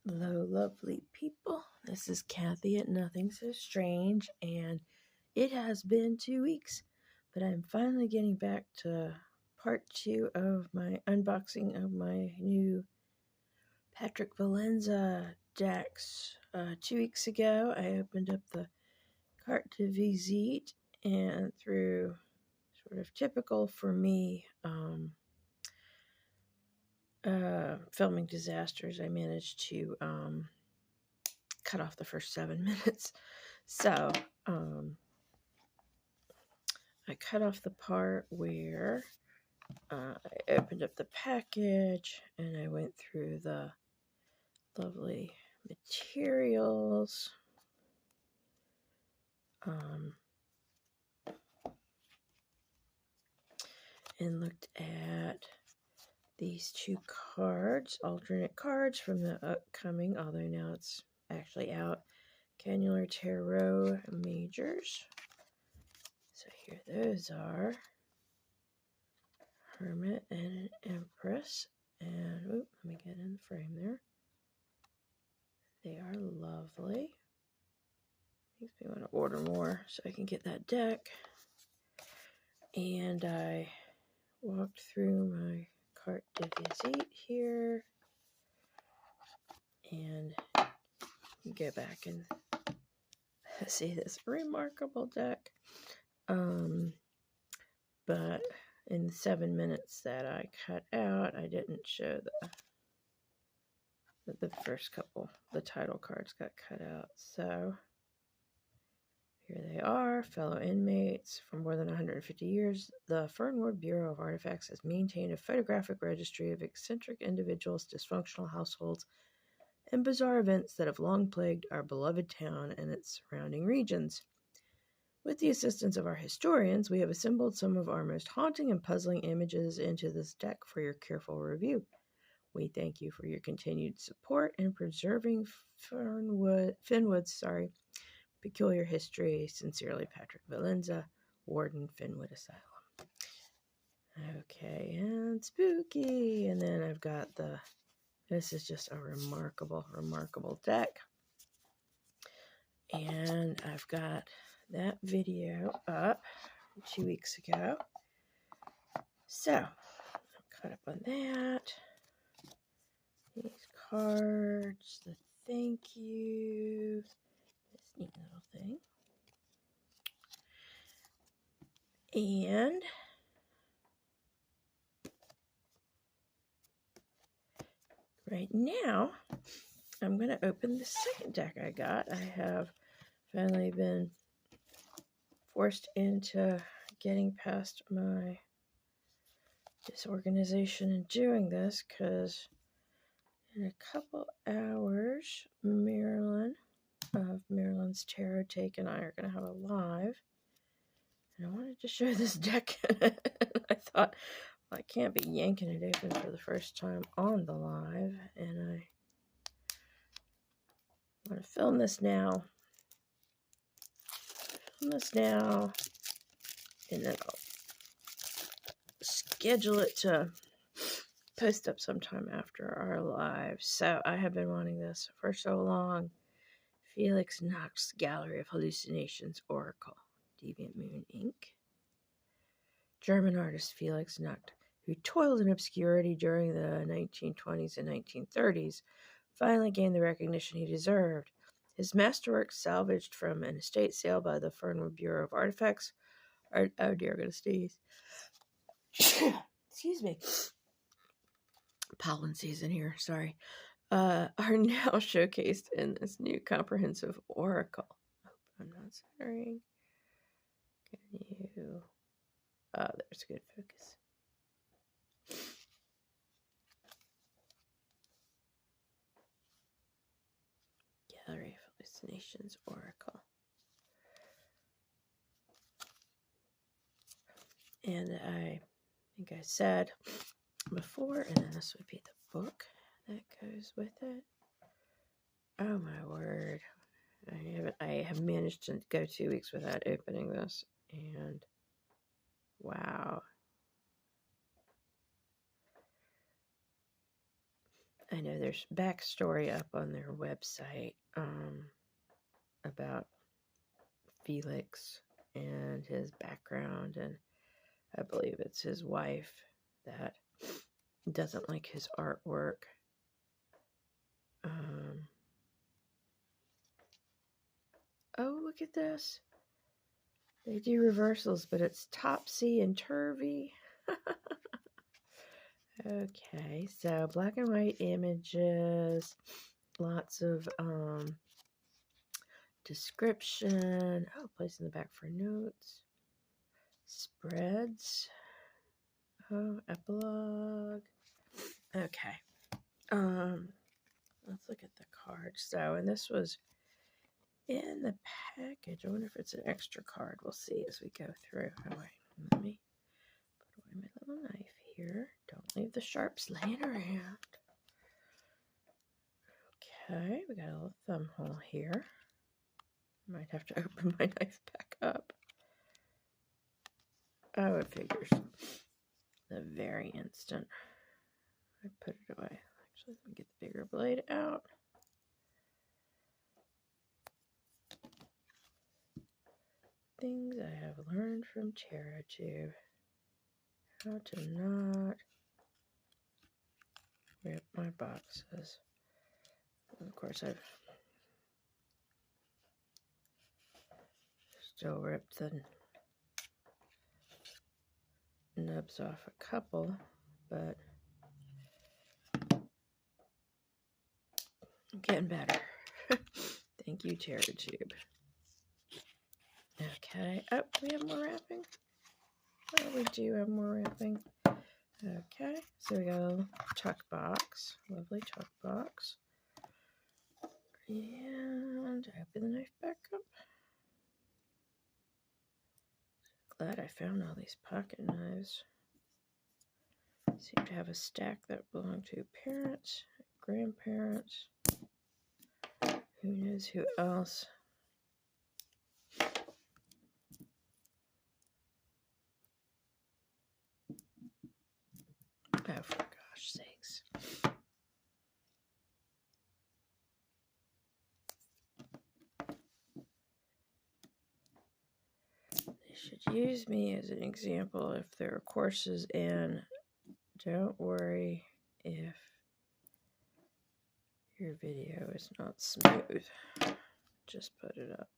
Hello, lovely people. This is Kathy at Nothing So Strange, and it has been 2 weeks, but I'm finally getting back to part 2 of my unboxing of my new Patrick Valenza decks. 2 weeks ago, I opened up the carte de visite, and through sort of typical for me, filming disasters, I managed to cut off the first 7 minutes. So I cut off the part where I opened up the package and I went through the lovely materials. And looked at these 2 cards, alternate cards from the upcoming, although now it's actually out, Cannular Tarot Majors. So here those are. Hermit and an Empress. And let me get in the frame there. They are lovely. Makes me want to order more so I can get that deck. And I walked through my carte de visite here. And go back and see this remarkable deck. But in the 7 minutes that I cut out, I didn't show the first couple, the title cards got cut out. So here they are, fellow inmates. For more than 150 years, the Fernwood Bureau of Artifacts has maintained a photographic registry of eccentric individuals, dysfunctional households, and bizarre events that have long plagued our beloved town and its surrounding regions. With the assistance of our historians, we have assembled some of our most haunting and puzzling images into this deck for your careful review. We thank you for your continued support in preserving Fenwood's peculiar history. Sincerely, Patrick Valenza, Warden, Fenwood Asylum. Okay, and spooky. And then I've got this is just a remarkable, remarkable deck. And I've got that video up 2 weeks ago. So, I'm caught up on that. These cards, the thank you, this neat little thing. And right now, I'm going to open the second deck I got. I have finally been forced into getting past my disorganization in doing this, because in a couple hours, Marilyn of Marilyn's Tarot Take and I are going to have a live. And I wanted to show this deck. I thought, well, I can't be yanking it open for the first time on the live. And I want to film this now. And then I'll schedule it to post up sometime after our live. So I have been wanting this for so long. Felix Nacht's Gallery of Hallucinations Oracle, Deviant Moon, Inc. German artist Felix Nacht, who toiled in obscurity during the 1920s and 1930s, finally gained the recognition he deserved. His masterwork, salvaged from an estate sale by the Fernwood Bureau of Artifacts, oh dear, I'm going to sneeze. Excuse me. Pollen season here, sorry. Are now showcased in this new comprehensive oracle. Oh, I'm not centering. Can you? Oh, there's good focus. Gallery of Hallucinations Oracle. And I think I said before, and then this would be the book that goes with it. Oh my word. I have managed to go 2 weeks without opening this, and wow. I know there's backstory up on their website about Felix and his background, and I believe it's his wife that doesn't like his artwork. Oh, look at this. They do reversals, but it's topsy and turvy. Okay, so black and white images, lots of description. Oh, place in the back for notes. Spreads. Oh, epilogue. Okay. Let's look at the card. So, and this was in the package. I wonder if it's an extra card. We'll see as we go through. Oh, wait. Let me put away my little knife here. Don't leave the sharps laying around. Okay, we got a little thumb hole here. Might have to open my knife back up. Oh, it figures. The very instant I put it away. Actually, let me get the bigger blade out. Things I have learned from TerraTube. How to not rip my boxes. And of course, I've still ripped the nubs off a couple, but I'm getting better. Thank you, TerraTube. Okay. Oh, do we have more wrapping? Oh, we do have more wrapping. Okay. So we got a tuck box. Lovely tuck box. And open the knife back up. Glad I found all these pocket knives. Seem to have a stack that belonged to parents, grandparents. Who knows who else? Oh, for gosh sakes. They should use me as an example if there are courses in. Don't worry if your video is not smooth. Just put it up.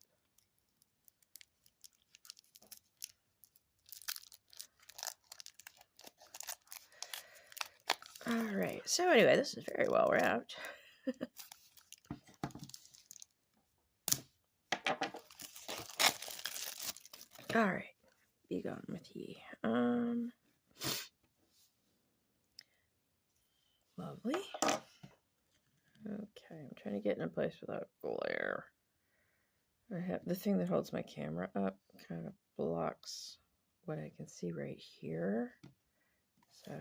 All right. So anyway, this is very well wrapped. All right. Be gone with ye. Lovely. Okay, I'm trying to get in a place without glare. I have the thing that holds my camera up kind of blocks what I can see right here. So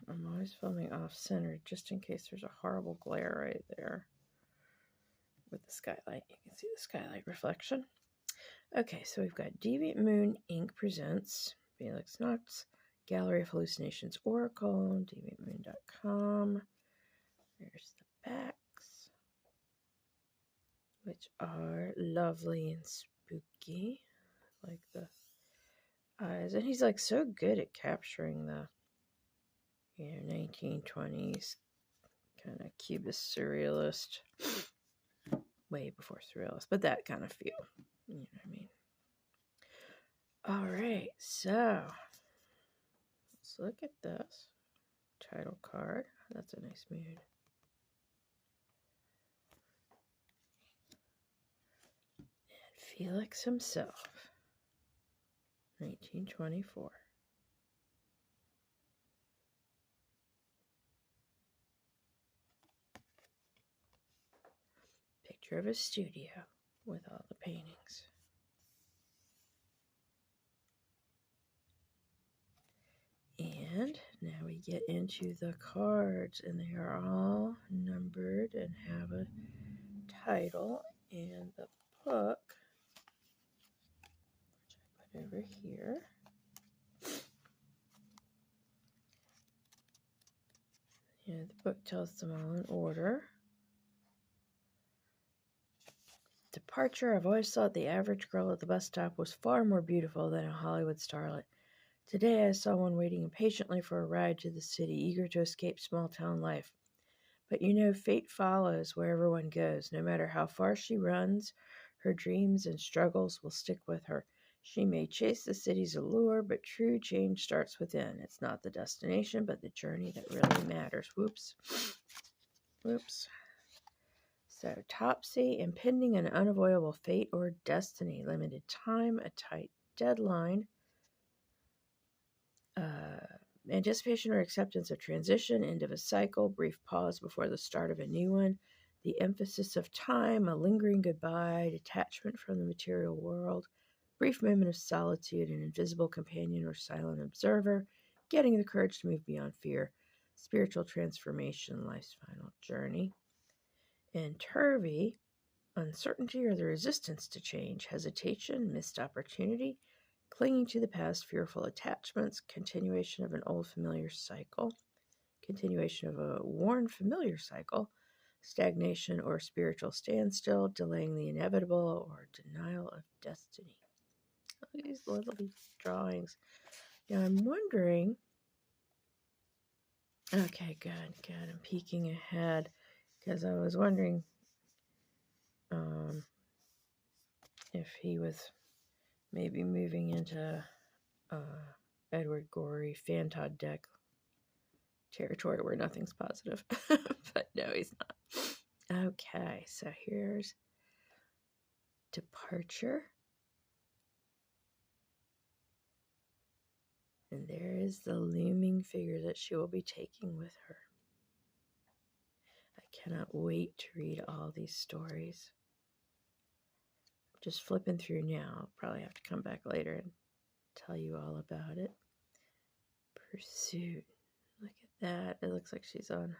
I'm always filming off center just in case there's a horrible glare right there. With the skylight, you can see the skylight reflection. Okay, so we've got Deviant Moon Inc. presents Felix Nacht's Gallery of Hallucinations Oracle, deviantmoon.com. There's the backs, which are lovely and spooky, like the eyes. And he's like so good at capturing the 1920s kind of cubist surrealist, way before surrealist, but that kind of feel, you know what I mean? All right, so let's look at this title card. That's a nice mood. And Felix himself, 1924. Picture of his studio with all the paintings. And now we get into the cards, and they are all numbered and have a title. And the book, which I put over here, Yeah, the book tells them all in order. Departure. I've always thought the average girl at the bus stop was far more beautiful than a Hollywood starlet. Today I saw one waiting impatiently for a ride to the city, eager to escape small-town life. But you know, fate follows wherever one goes. No matter how far she runs, her dreams and struggles will stick with her. She may chase the city's allure, but true change starts within. It's not the destination, but the journey that really matters. Whoops. So, Topsy, impending and unavoidable fate or destiny, limited time, a tight deadline, anticipation or acceptance of transition, end of a cycle, brief pause before the start of a new one, the emphasis of time, a lingering goodbye, detachment from the material world, brief moment of solitude, an invisible companion or silent observer, getting the courage to move beyond fear, spiritual transformation, life's final journey. And Turvy, uncertainty or the resistance to change, hesitation, missed opportunity, clinging to the past, fearful attachments, continuation of an old familiar cycle, continuation of a worn familiar cycle, stagnation or spiritual standstill, delaying the inevitable, or denial of destiny. These lovely drawings. Now I'm wondering, okay, good, I'm peeking ahead, because I was wondering if he was maybe moving into Edward Gorey Fantod deck territory where nothing's positive. But no, he's not. Okay, so here's Departure. And there is the looming figure that she will be taking with her. I cannot wait to read all these stories. I'm just flipping through now. I'll probably have to come back later and tell you all about it. Pursuit. Look at that. It looks like she's on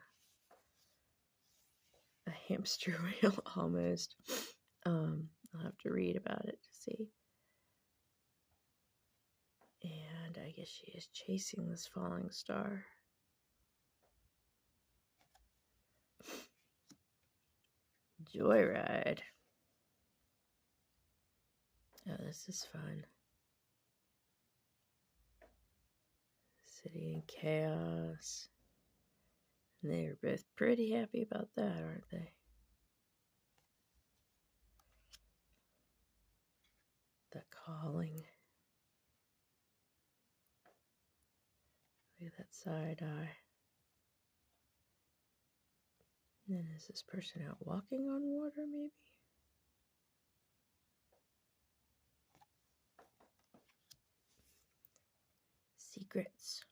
a hamster wheel almost. I'll have to read about it to see. And I guess she is chasing this falling star. Joyride. Oh, this is fun. City in chaos. And they are both pretty happy about that, aren't they? The calling. Look at that side eye. And then is this person out walking on water, maybe? Secrets.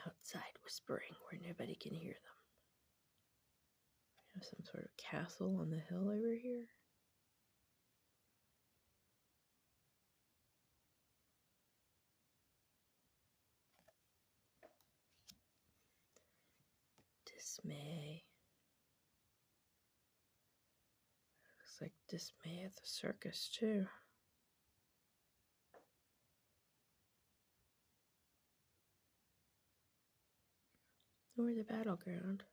Outside whispering where nobody can hear them. We have some sort of castle on the hill over here. Dismay. Looks like dismay at the circus, too. Or the battleground.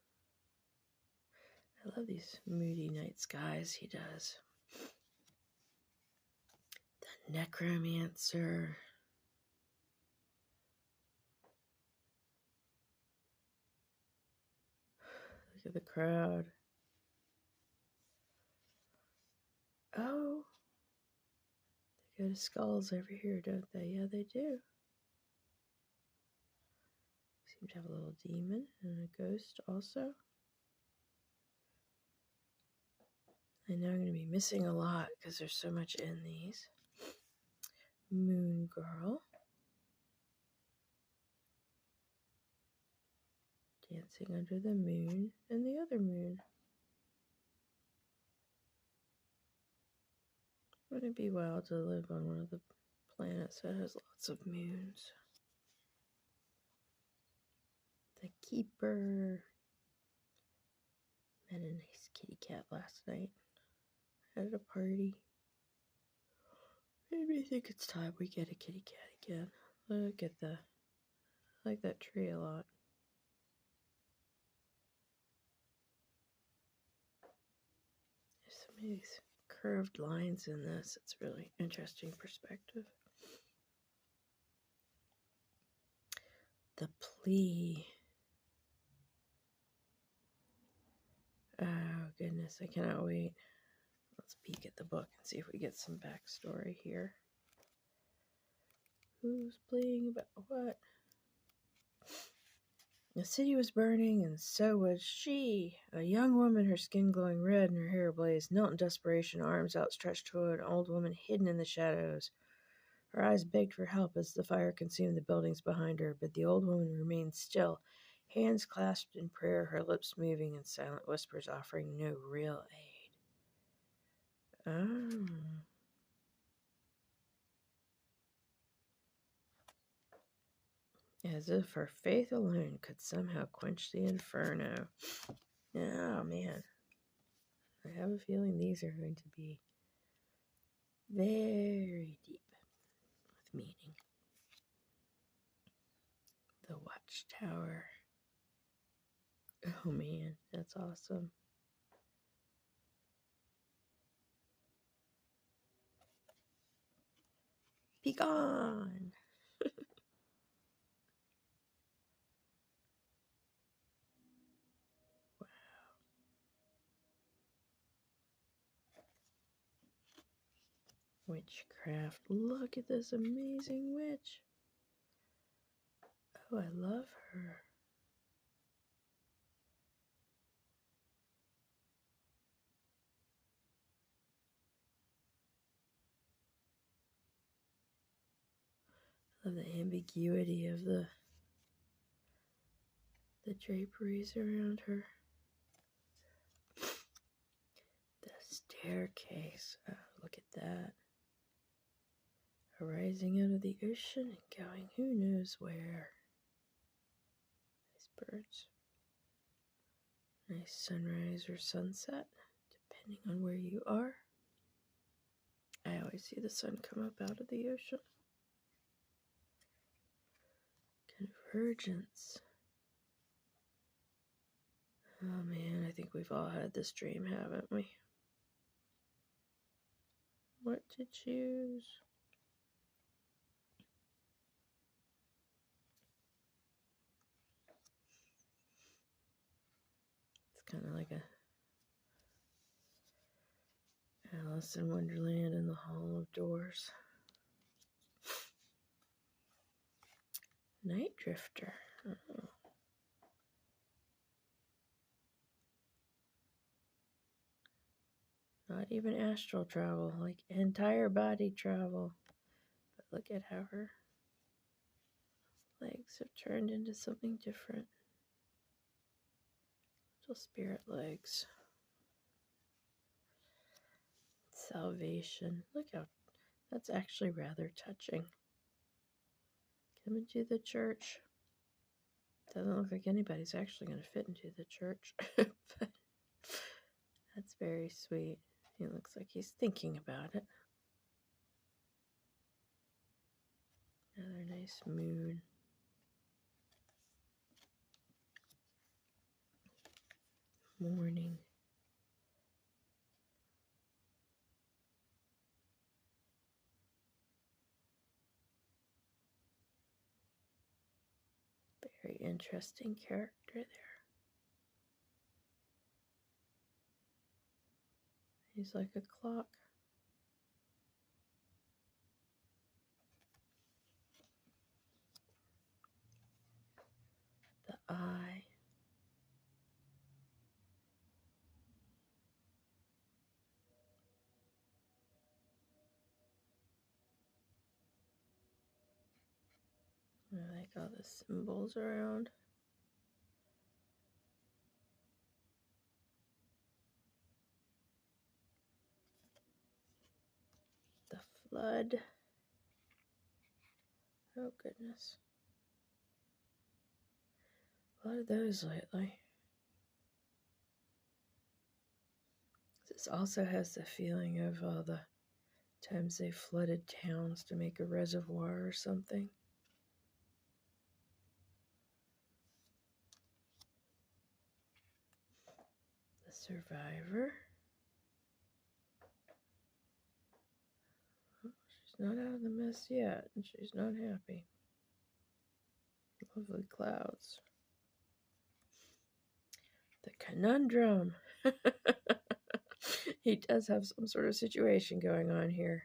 I love these moody night skies he does. The necromancer. Look at the crowd. Oh, they go to skulls over here, don't they? Yeah, they do. Seem to have a little demon and a ghost also. I know I'm going to be missing a lot because there's so much in these. Moon Girl. Dancing under the moon and the other moon. Wouldn't it be wild to live on one of the planets that has lots of moons? The Keeper. Met a nice kitty cat last night at a party. Maybe I think it's time we get a kitty cat again. Look at the I like that tree a lot. There's some of these curved lines in this. It's really interesting perspective. The plea. Oh, goodness. I cannot wait. Let's peek at the book and see if we get some backstory here. Who's pleading about what? The city was burning, and so was she. A young woman, her skin glowing red and her hair ablaze, knelt in desperation, arms outstretched toward an old woman hidden in the shadows. Her eyes begged for help as the fire consumed the buildings behind her, but the old woman remained still, hands clasped in prayer, her lips moving in silent whispers, offering no real aid. Oh. As if her faith alone could somehow quench the inferno. Oh, man. I have a feeling these are going to be very deep with meaning. The Watchtower. Oh, man. That's awesome. Be gone! Witchcraft. Look at this amazing witch. Oh, I love her. I love the ambiguity of the draperies around her. The staircase. Oh, look at that. Arising out of the ocean and going who knows where. Nice birds. Nice sunrise or sunset, depending on where you are. I always see the sun come up out of the ocean. Convergence. Oh man, I think we've all had this dream, haven't we? What to choose? It's kind of like a Alice in Wonderland in the Hall of Doors. Night Drifter. Oh. Not even astral travel, like entire body travel. But look at how her legs have turned into something different. Little spirit legs. Salvation. Look how that's actually rather touching. Come into the church. Doesn't look like anybody's actually going to fit into the church. But that's very sweet. He looks like he's thinking about it. Another nice moon. Morning. Very interesting character there. He's like a clock. The eye. I like all the symbols around. The flood. Oh goodness. A lot of those lately. This also has the feeling of all the times they flooded towns to make a reservoir or something. survivor. Oh, she's not out of the mess yet, and she's not happy. Lovely clouds. The conundrum. He does have some sort of situation going on here.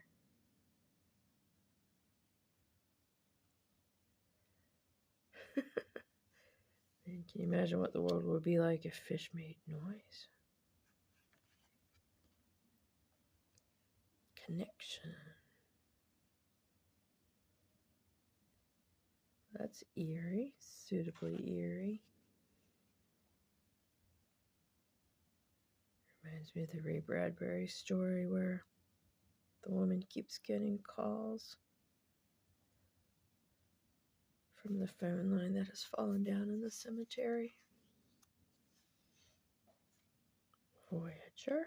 And can you imagine what the world would be like if fish made noise? Connection. That's eerie, suitably eerie. Reminds me of the Ray Bradbury story where the woman keeps getting calls from the phone line that has fallen down in the cemetery. Voyager.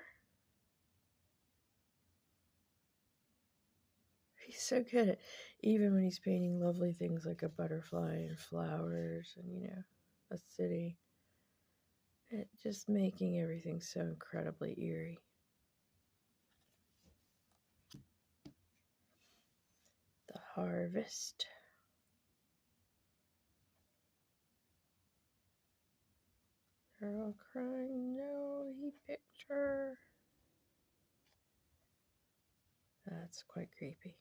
He's so good at, even when he's painting lovely things like a butterfly and flowers and, you know, a city, it just making everything so incredibly eerie. The harvest. They're all crying, no, he picked her. That's quite creepy.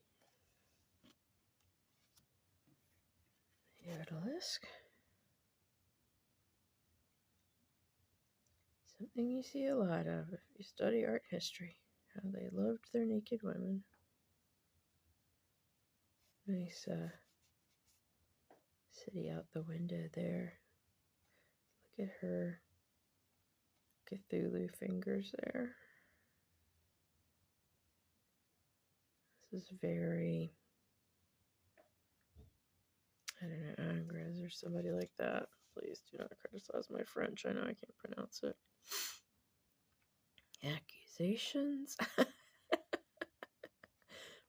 The odalisque. Something you see a lot of if you study art history. How they loved their naked women. Nice city out the window there. Look at her Cthulhu fingers there. This is very, I don't know, Angres or somebody like that. Please do not criticize my French. I know I can't pronounce it. Accusations?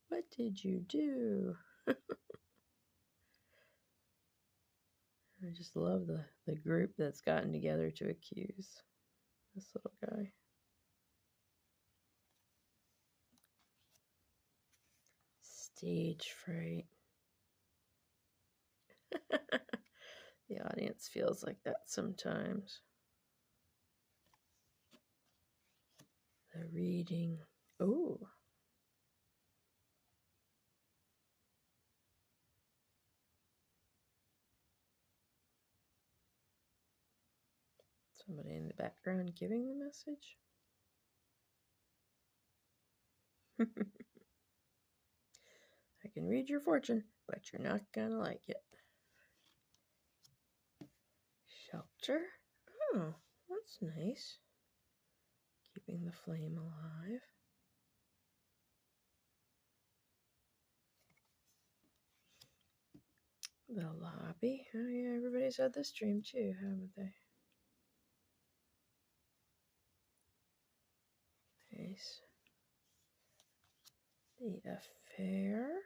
What did you do? I just love the group that's gotten together to accuse this little guy. Stage fright. The audience feels like that sometimes. The reading. Oh. Somebody in the background giving the message. I can read your fortune, but you're not gonna like it. Shelter? Oh, that's nice. Keeping the flame alive. The lobby. Oh yeah, everybody's had this dream too, haven't they? Nice. The affair.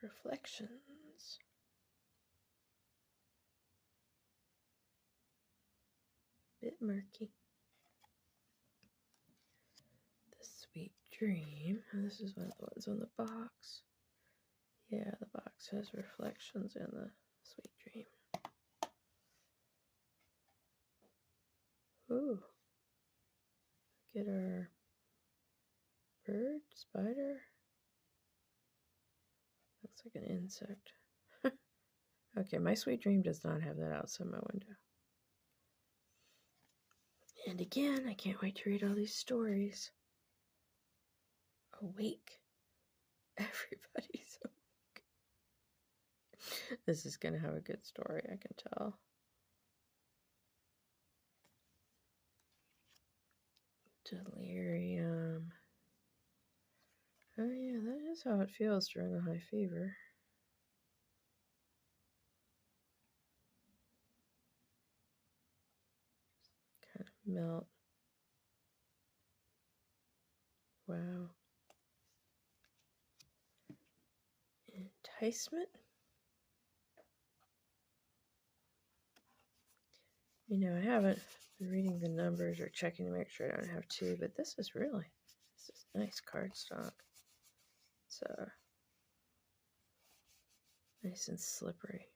Reflections. Bit murky. The sweet dream. Oh, this is one of the ones on the box. Yeah, the box has reflections in the sweet dream. Ooh. Get our bird, spider. Looks like an insect. Okay, my sweet dream does not have that outside my window. And again, I can't wait to read all these stories. Awake. Everybody's awake. This is going to have a good story, I can tell. Delirium. Oh yeah, that is how it feels during a high fever. Kind of melt. Wow. enticement. You know, I haven't been reading the numbers or checking to make sure I don't have two, but this is nice cardstock. It's nice and slippery.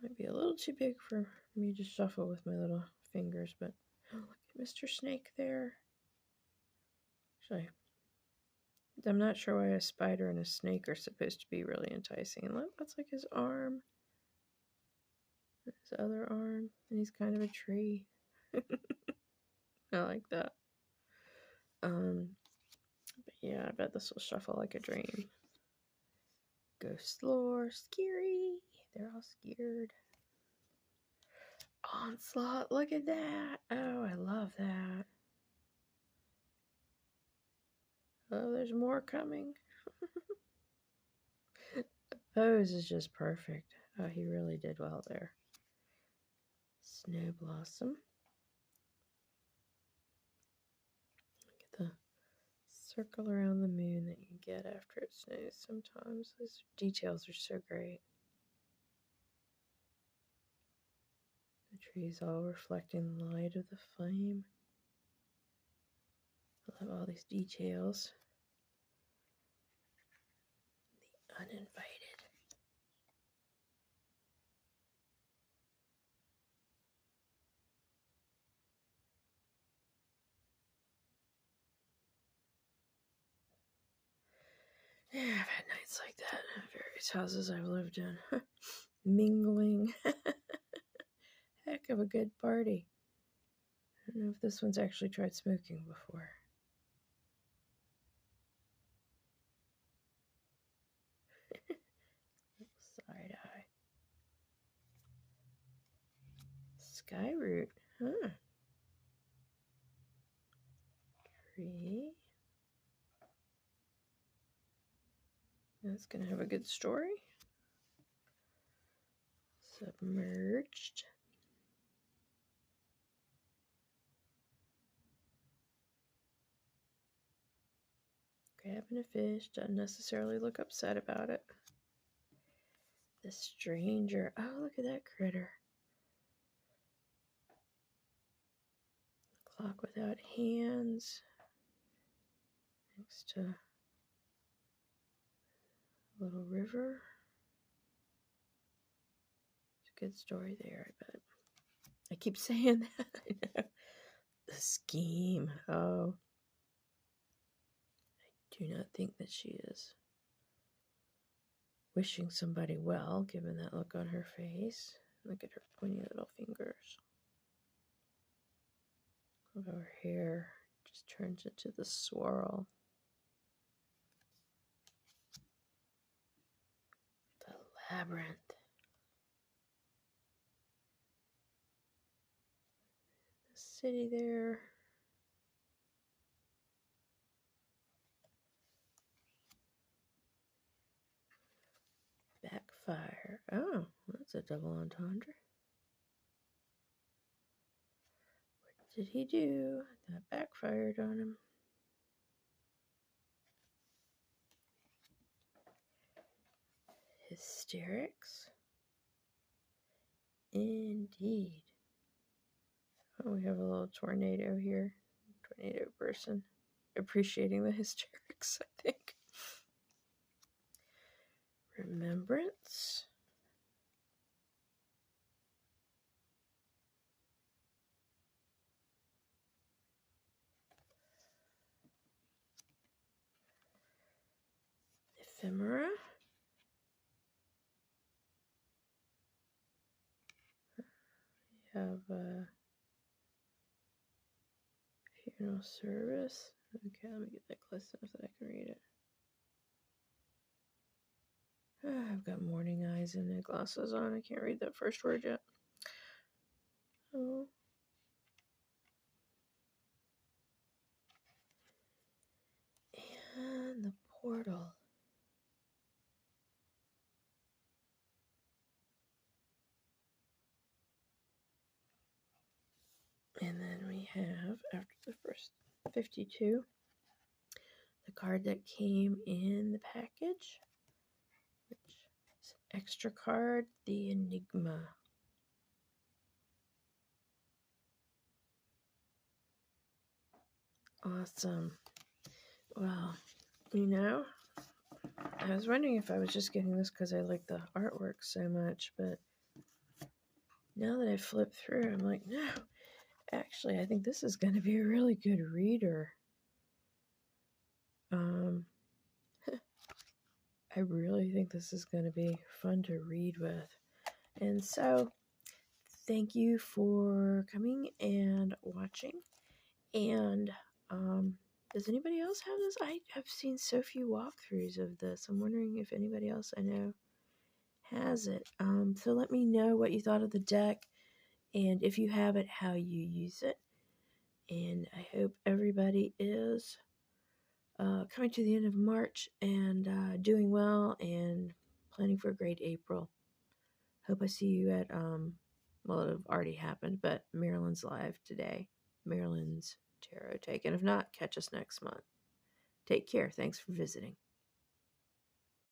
Might be a little too big for me to shuffle with my little fingers, but oh, look at Mr. Snake there. Actually, I'm not sure why a spider and a snake are supposed to be really enticing. And look, that's like his arm. His other arm. And he's kind of a tree. I like that. But yeah, I bet this will shuffle like a dream. Ghost lore, scary. They're all scared. Onslaught, look at that. Oh, I love that. Oh, there's more coming. The pose is just perfect. Oh, he really did well there. Snow Blossom. Look at the circle around the moon that you get after it snows sometimes. Those details are so great. The trees all reflecting the light of the flame. I love all these details. The uninvited. Yeah, I've had nights like that in various houses I've lived in. Mingling. Heck of a good party. I don't know if this one's actually tried smoking before. Side eye. Skyroot. Huh. Tree. That's going to have a good story. Submerged. Grabbing a fish. Doesn't necessarily look upset about it. The stranger. Oh, look at that critter. Clock without hands. Next to a little river. It's a good story there, I bet. I keep saying that. I know. The scheme. Oh. I do not think that she is wishing somebody well, given that look on her face. Look at her pointy little fingers. Look at her hair. Just turns into the swirl. The labyrinth. The city there. Backfire. Oh, that's a double entendre. What did he do? That backfired on him. Hysterics. Indeed. Oh, we have a little tornado here. Tornado person. Appreciating the hysterics, I think. Remembrance. Ephemera. We have a funeral service. Okay, let me get that close enough that I can read it. I've got morning eyes and the glasses on. I can't read that first word yet. Oh. And the portal. And then we have, after the first 52, the card that came in the package. Extra card, the Enigma. Awesome. Well, you know, I was wondering if I was just getting this because I like the artwork so much, but now that I flip through, I'm like, no, actually, I think this is going to be a really good reader. I really think this is going to be fun to read with. And so, thank you for coming and watching. And does anybody else have this? I have seen so few walkthroughs of this. I'm wondering if anybody else I know has it. So let me know what you thought of the deck, and if you have it, how you use it. And I hope everybody is coming to the end of March and doing well and planning for a great April. Hope I see you at, well, it have already happened, but Maryland's live today. Maryland's Tarot Take. And if not, catch us next month. Take care. Thanks for visiting.